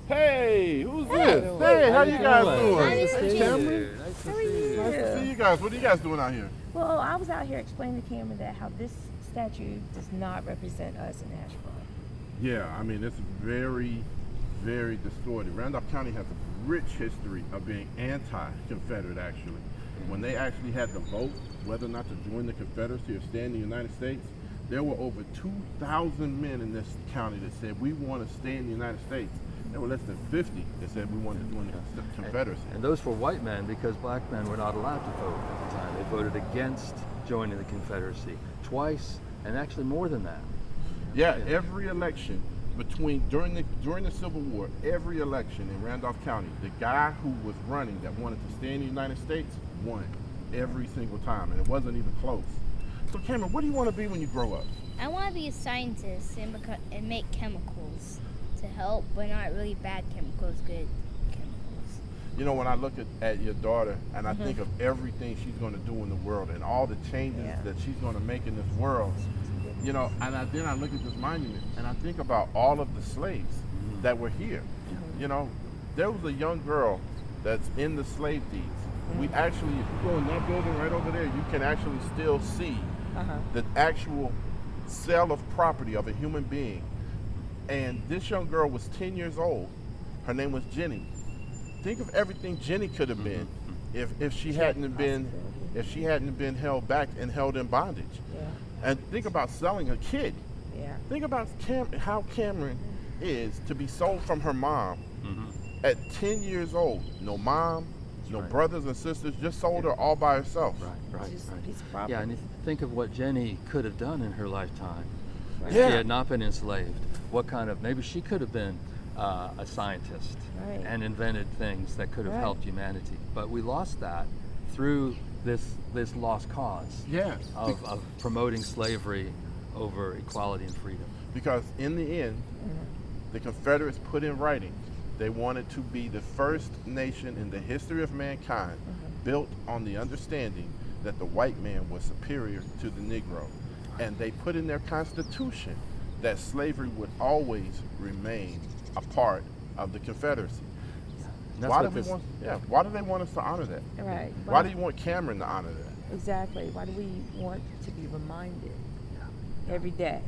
Hey, who's this? Hey, how you guys doing? Nice to see you. Cameron? Nice to Nice see you. to see you guys. What are you guys doing out here? Well, I was out here explaining to Cameron that how this statue does not represent us in Asheboro. Yeah, I mean, it's very, very distorted. Randolph County has a rich history of being anti-Confederate, actually. When they actually had to vote whether or not to join the Confederacy or stay in the United States, there were over 2,000 men in this county that said, we want to stay in the United States. There were less than 50 that said we wanted to join the Confederacy. And those were white men because black men were not allowed to vote at the time. They voted against joining the Confederacy twice, and actually more than that. Yeah, every election during the Civil War, every election in Randolph County, the guy who was running that wanted to stay in the United States won every single time, and it wasn't even close. So Cameron, what do you want to be when you grow up? I want to be a scientist and make chemicals to help, but not really bad chemicals, good chemicals. You know, when I look at your daughter and I think of everything she's going to do in the world and all the changes that she's going to make in this world, you know, and then I look at this monument and I think about all of the slaves that were here. You know, there was a young girl that's in the slave deeds. We actually, if you go in that building right over there, you can actually still see the actual sale of property of a human being. And this young girl was 10 years old. Her name was Jenny. Think of everything Jenny could have been if she hadn't been held back and held in bondage. And think about selling a kid. Think about how Cameron is to be sold from her mom at 10 years old. No mom, no brothers and sisters, just sold her all by herself. Right. Yeah, and if you think of what Jenny could have done in her lifetime if Yeah. she had not been enslaved. What kind of, maybe she could have been a scientist and invented things that could have helped humanity. But we lost that through this lost cause of promoting slavery over equality and freedom. Because in the end, the Confederates put in writing they wanted to be the first nation in the history of mankind built on the understanding that the white man was superior to the Negro. And they put in their Constitution that slavery would always remain a part of the Confederacy. Why do they want us to honor that? Right. Why do you want Cameron to honor that? Exactly. Why do we want to be reminded every day?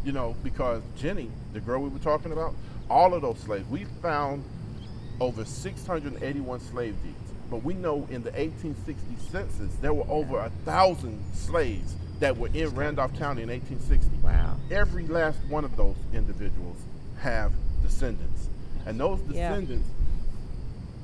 You know, because Jenny, the girl we were talking about, all of those slaves, we found over 681 slave deeds. But we know in the 1860 census, there were over 1,000 slaves that were in Randolph County in 1860. Wow. Every last one of those individuals have descendants. And those descendants,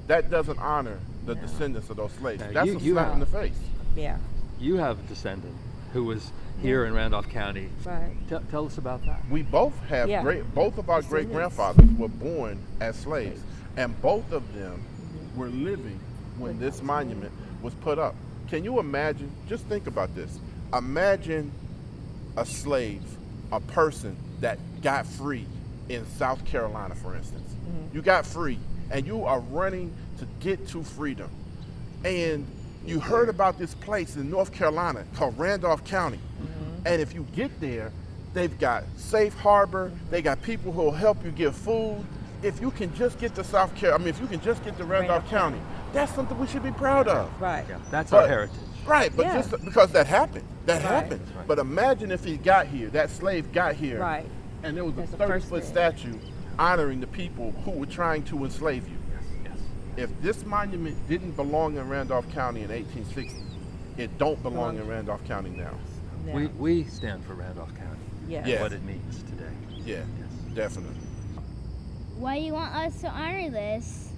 that doesn't honor the descendants of those slaves. That's a slap in the face. Yeah. You have a descendant who was here in Randolph County. Right. Tell us about that. We both have both of our great-grandfathers were born as slaves, and both of them were living when this monument was put up. Can you imagine? Just think about this. Imagine a slave, a person that got free in South Carolina, for instance. You got free, and you are running to get to freedom. And you heard about this place in North Carolina called Randolph County. And if you get there, they've got safe harbor, they got people who will help you get food. If you can just get to if you can just get to Randolph County, that's something we should be proud of. Right. Yeah, that's our heritage. Right, but just because that happened. But imagine if he got here, that slave got here, and there was a 30-foot statue honoring the people who were trying to enslave you. If this monument didn't belong in Randolph County in 1860, it don't belong in Randolph County now. We stand for Randolph County, what it means today. Yeah, definitely. Why do you want us to honor this?